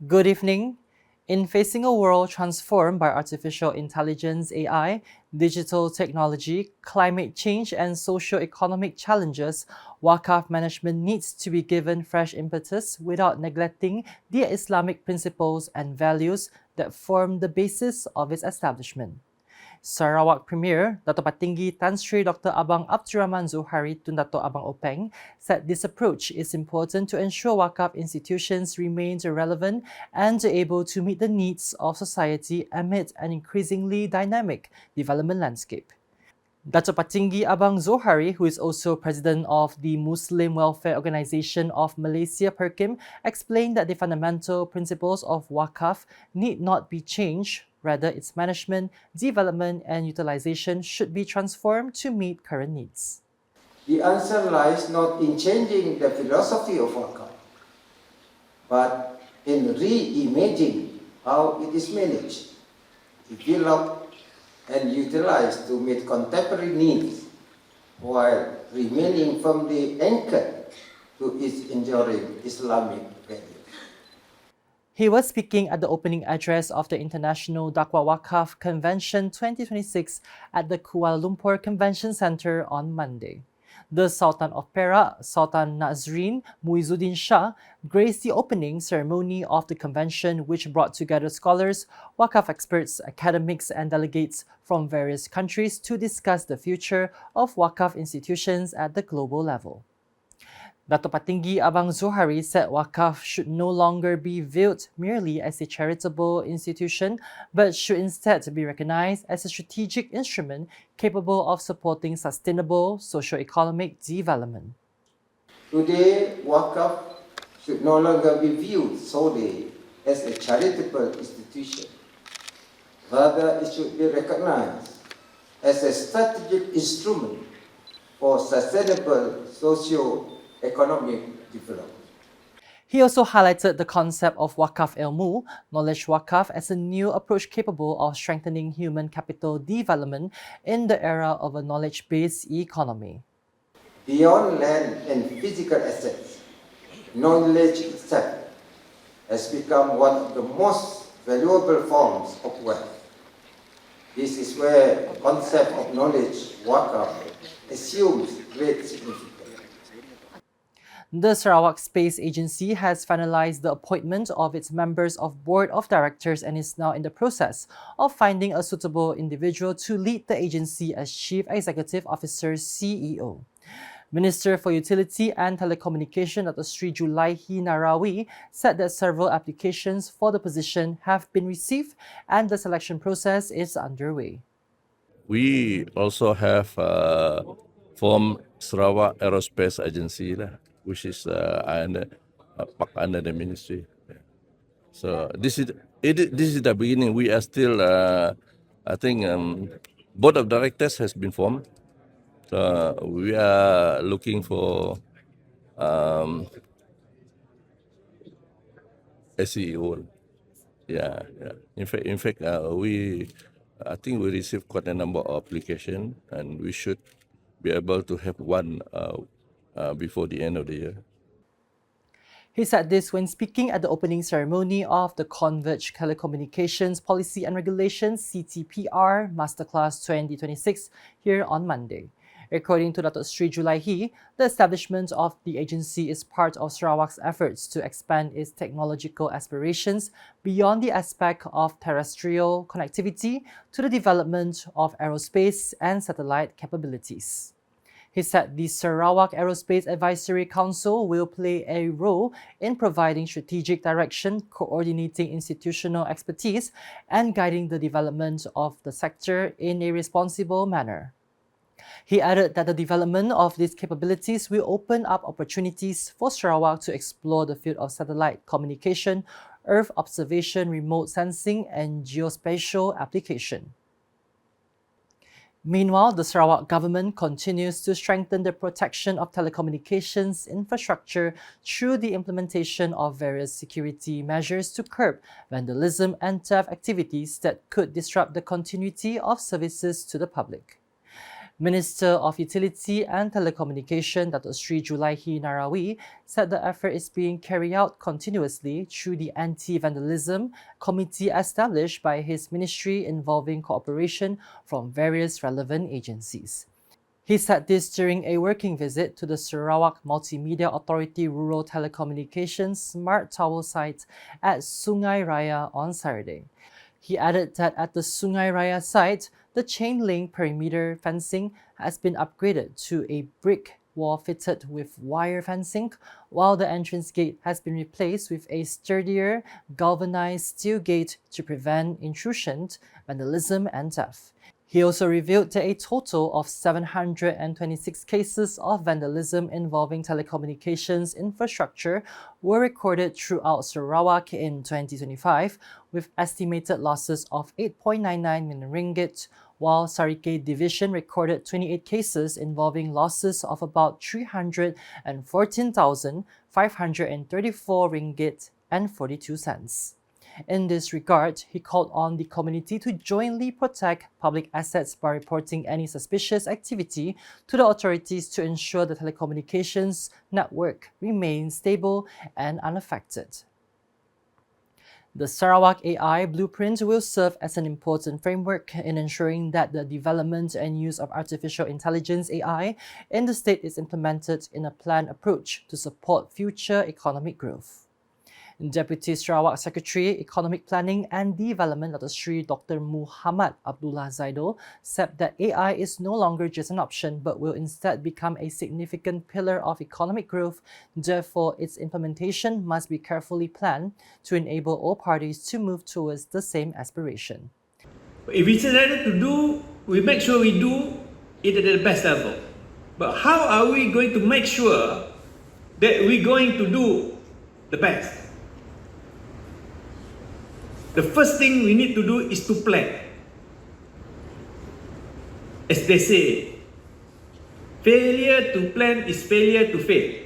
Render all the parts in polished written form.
Good evening. In facing a world transformed by artificial intelligence (AI), digital technology, climate change, and socio-economic challenges, Waqf management needs to be given fresh impetus without neglecting the Islamic principles and values that form the basis of its establishment. Sarawak Premier Dato' Patinggi Tan Sri Dr. Abang Abdurrahman Zohari Tun Dato' Abang Openg said this approach is important to ensure Waqf institutions remain relevant and able to meet the needs of society amid an increasingly dynamic development landscape. Dato' Patinggi Abang Zohari, who is also president of the Muslim Welfare Organisation of Malaysia (PERKIM), explained that the fundamental principles of Waqf need not be changed. Rather, its management, development, and utilization should be transformed to meet current needs. The answer lies not in changing the philosophy of Waqf, but in reimagining how it is managed, developed, and utilized to meet contemporary needs while remaining firmly anchored to its enduring Islamic values. He was speaking at the opening address of the International Dakwah Waqf Convention 2026 at the Kuala Lumpur Convention Centre on Monday. The Sultan of Perak, Sultan Nazrin Muizuddin Shah, graced the opening ceremony of the convention, which brought together scholars, Waqf experts, academics, and delegates from various countries to discuss the future of Waqf institutions at the global level. Dato' Patinggi Abang Zohari said Waqf should no longer be viewed merely as a charitable institution, but should instead be recognized as a strategic instrument capable of supporting sustainable socio-economic development. Today, Waqf should no longer be viewed solely as a charitable institution. Rather, it should be recognized as a strategic instrument for sustainable socio-economic development. He also highlighted the concept of Waqf Ilmu, Knowledge Waqf, as a new approach capable of strengthening human capital development in the era of a knowledge-based economy. Beyond land and physical assets, knowledge itself has become one of the most valuable forms of wealth. This is where the concept of knowledge Waqf assumes great significance. The Sarawak Space Agency has finalized the appointment of its members of board of directors and is now in the process of finding a suitable individual to lead the agency as Chief Executive Officer (CEO). Minister for Utility and Telecommunications Dr. Sri Julaihi Narawi said that several applications for the position have been received and the selection process is underway. We also have formed Sarawak Aerospace Agency, which is under the ministry. So this is the beginning. We are still, I think, board of directors has been formed. So we are looking for a CEO. Yeah. In fact, I think we received quite a number of applications, and we should be able to have one before the end of the year. He said this when speaking at the opening ceremony of the Converge Telecommunications Policy and Regulations (CTPR) Masterclass 2026 here on Monday. According to Dr. Sri Julaihi, the establishment of the agency is part of Sarawak's efforts to expand its technological aspirations beyond the aspect of terrestrial connectivity to the development of aerospace and satellite capabilities. He said the Sarawak Aerospace Advisory Council will play a role in providing strategic direction, coordinating institutional expertise, and guiding the development of the sector in a responsible manner. He added that the development of these capabilities will open up opportunities for Sarawak to explore the field of satellite communication, Earth observation, remote sensing, and geospatial application. Meanwhile, the Sarawak government continues to strengthen the protection of telecommunications infrastructure through the implementation of various security measures to curb vandalism and theft activities that could disrupt the continuity of services to the public. Minister of Utility and Telecommunication Dato Sri Julaihi Narawi said the effort is being carried out continuously through the Anti-Vandalism Committee established by his ministry involving cooperation from various relevant agencies. He said this during a working visit to the Sarawak Multimedia Authority Rural Telecommunications Smart Tower site at Sungai Raya on Saturday. He added that at the Sungai Raya site, the chain link perimeter fencing has been upgraded to a brick wall fitted with wire fencing, while the entrance gate has been replaced with a sturdier, galvanized steel gate to prevent intrusion, vandalism, and theft. He also revealed that a total of 726 cases of vandalism involving telecommunications infrastructure were recorded throughout Sarawak in 2025, with estimated losses of 8.99 million ringgit, while Sarike Division recorded 28 cases involving losses of about 314,534 ringgit and 42 cents. In this regard, he called on the community to jointly protect public assets by reporting any suspicious activity to the authorities to ensure the telecommunications network remains stable and unaffected. The Sarawak AI Blueprint will serve as an important framework in ensuring that the development and use of artificial intelligence AI in the state is implemented in a planned approach to support future economic growth. Deputy Sarawak Secretary, Economic Planning and Development Dato Sri Dr. Muhammad Abdullah Zaidul said that AI is no longer just an option but will instead become a significant pillar of economic growth. Therefore, its implementation must be carefully planned to enable all parties to move towards the same aspiration. If it's ready to do, we make sure we do it at the best level. But how are we going to make sure that we're going to do the best? The first thing we need to do is to plan. As they say, failure to plan is failure to fail.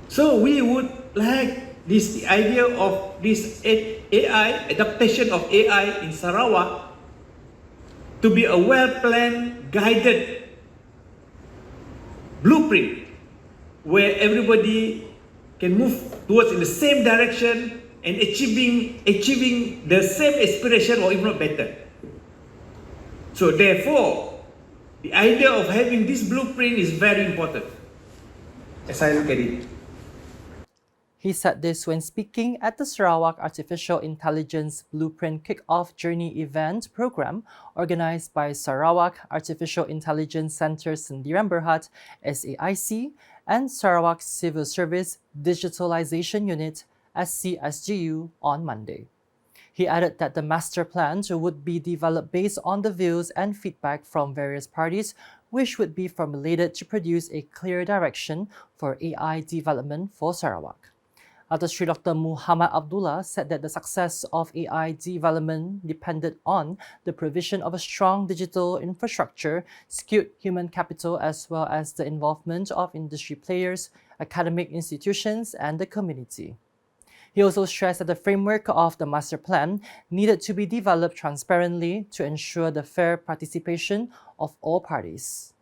So we would like the idea of this AI, adaptation of AI in Sarawak, to be a well-planned, guided blueprint where everybody can move towards in the same direction and achieving the same aspiration or even better. So therefore, the idea of having this blueprint is very important as I look at it. He said this when speaking at the Sarawak Artificial Intelligence Blueprint Kick-Off Journey event program organized by Sarawak Artificial Intelligence Centre Sendirian Berhad SAIC and Sarawak Civil Service Digitalization Unit SCSGU on Monday. He added that the master plan would be developed based on the views and feedback from various parties, which would be formulated to produce a clear direction for AI development for Sarawak. Dato Sri Dr. Muhammad Abdullah said that the success of AI development depended on the provision of a strong digital infrastructure, skilled human capital, as well as the involvement of industry players, academic institutions, and the community. He also stressed that the framework of the master plan needed to be developed transparently to ensure the fair participation of all parties.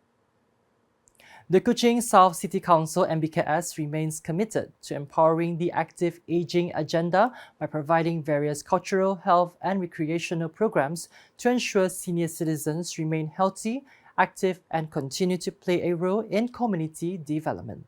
The Kuching South City Council MBKS remains committed to empowering the active aging agenda by providing various cultural, health, and recreational programs to ensure senior citizens remain healthy, active, and continue to play a role in community development.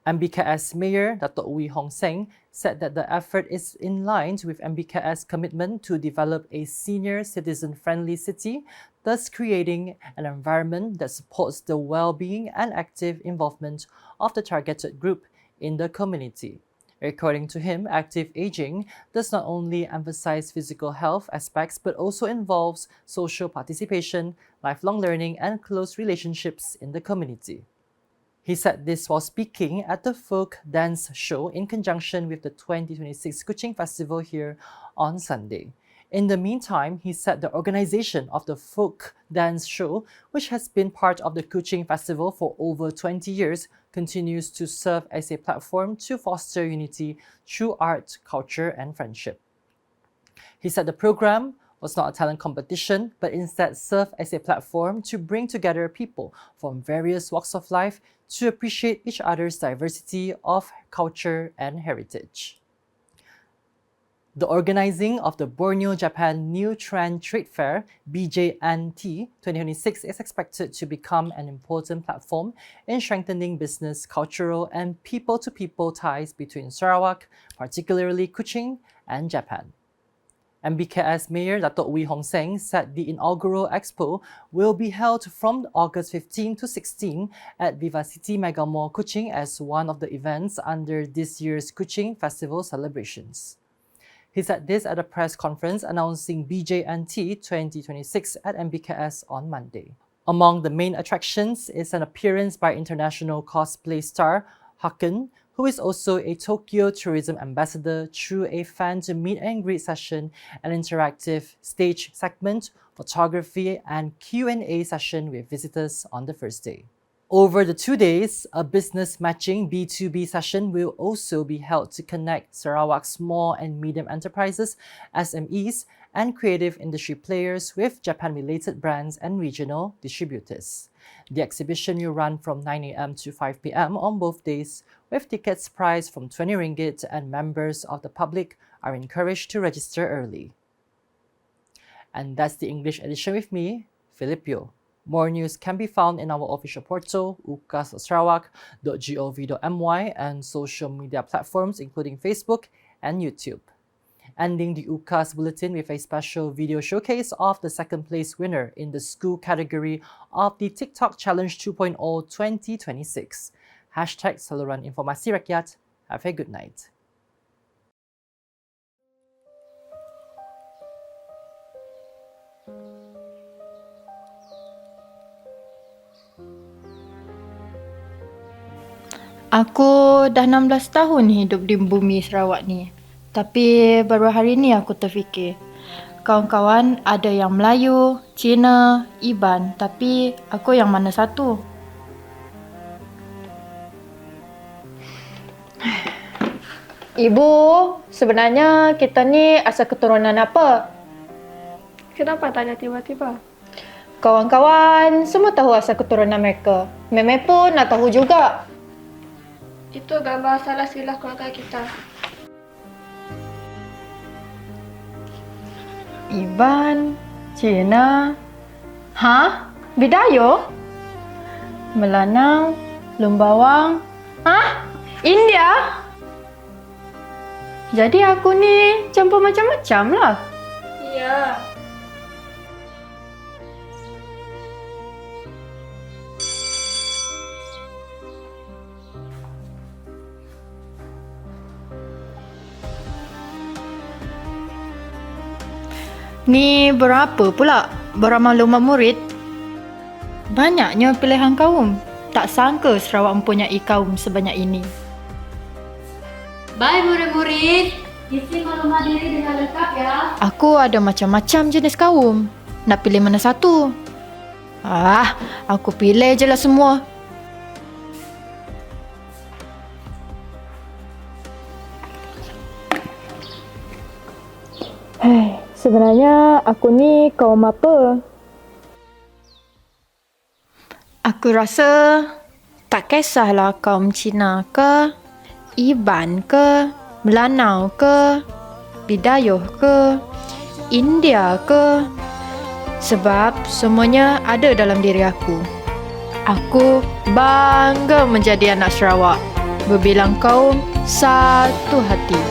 MBKS Mayor Dato' Wee Hong Seng said that the effort is in line with MBKS commitment to develop a senior citizen-friendly city, thus creating an environment that supports the well-being and active involvement of the targeted group in the community. According to him, active aging does not only emphasize physical health aspects but also involves social participation, lifelong learning, and close relationships in the community. He said this while speaking at the folk dance show in conjunction with the 2026 Kuching Festival here on Sunday. In the meantime, he said the organization of the folk dance show, which has been part of the Kuching Festival for over 20 years, continues to serve as a platform to foster unity through art, culture, and friendship. He said the program was not a talent competition, but instead served as a platform to bring together people from various walks of life to appreciate each other's diversity of culture and heritage. The organizing of the Borneo-Japan New Trend Trade Fair, BJNT 2026, is expected to become an important platform in strengthening business, cultural, and people-to-people ties between Sarawak, particularly Kuching, and Japan. MBKS Mayor Datuk Wee Hong Seng said the inaugural expo will be held from August 15 to 16 at Vivacity Mega Mall Kuching as one of the events under this year's Kuching Festival celebrations. He said this at a press conference announcing BJNT 2026 at MBKS on Monday. Among the main attractions is an appearance by international cosplay star Haken, who is also a Tokyo tourism ambassador, through a fan to meet and greet session, an interactive stage segment, photography, and Q&A session with visitors on the first day. Over the 2 days, a business matching B2B session will also be held to connect Sarawak's small and medium enterprises, SMEs, and creative industry players with Japan-related brands and regional distributors. The exhibition will run from 9 a.m. to 5 p.m. on both days, with tickets priced from 20 ringgit, and members of the public are encouraged to register early. And that's the English edition with me, Philip Yeoh. More news can be found in our official portal, ukas.sarawak.gov.my, and social media platforms including Facebook and YouTube. Ending the UKAS bulletin with a special video showcase of the second place winner in the school category of the TikTok Challenge 2.0 2026. Hashtag Saluran Informasi Rakyat. Have a good night. Aku dah 16 tahun hidup di bumi Sarawak ni. Tapi baru hari ni aku terfikir. Kawan-kawan ada yang Melayu, Cina, Iban. Tapi aku yang mana satu? Ibu, sebenarnya kita ni asal keturunan apa? Kenapa tanya tiba-tiba? Kawan-kawan semua tahu asal keturunan mereka. Meme pun nak tahu juga. Itu gambar salah silap keluarga kita. Iban, Cina, Bidayo, Melanau, Lumbawang, India. Jadi aku ni campur macam-macam lah. Iya. Ni berapa pula beramah maklumat murid? Banyaknya pilihan kaum. Tak sangka Sarawak mempunyai kaum sebanyak ini. Baik murid-murid, isi maklumat diri dengan lengkap ya. Aku ada macam-macam jenis kaum. Nak pilih mana satu? Aku pilih je lah semua. Sebenarnya aku ni kaum apa? Aku rasa tak kisahlah kaum Cina ke, Iban ke, Melanau ke, Bidayoh ke, India ke. Sebab semuanya ada dalam diri aku. Aku bangga menjadi anak Sarawak. Berbilang kaum, satu hati.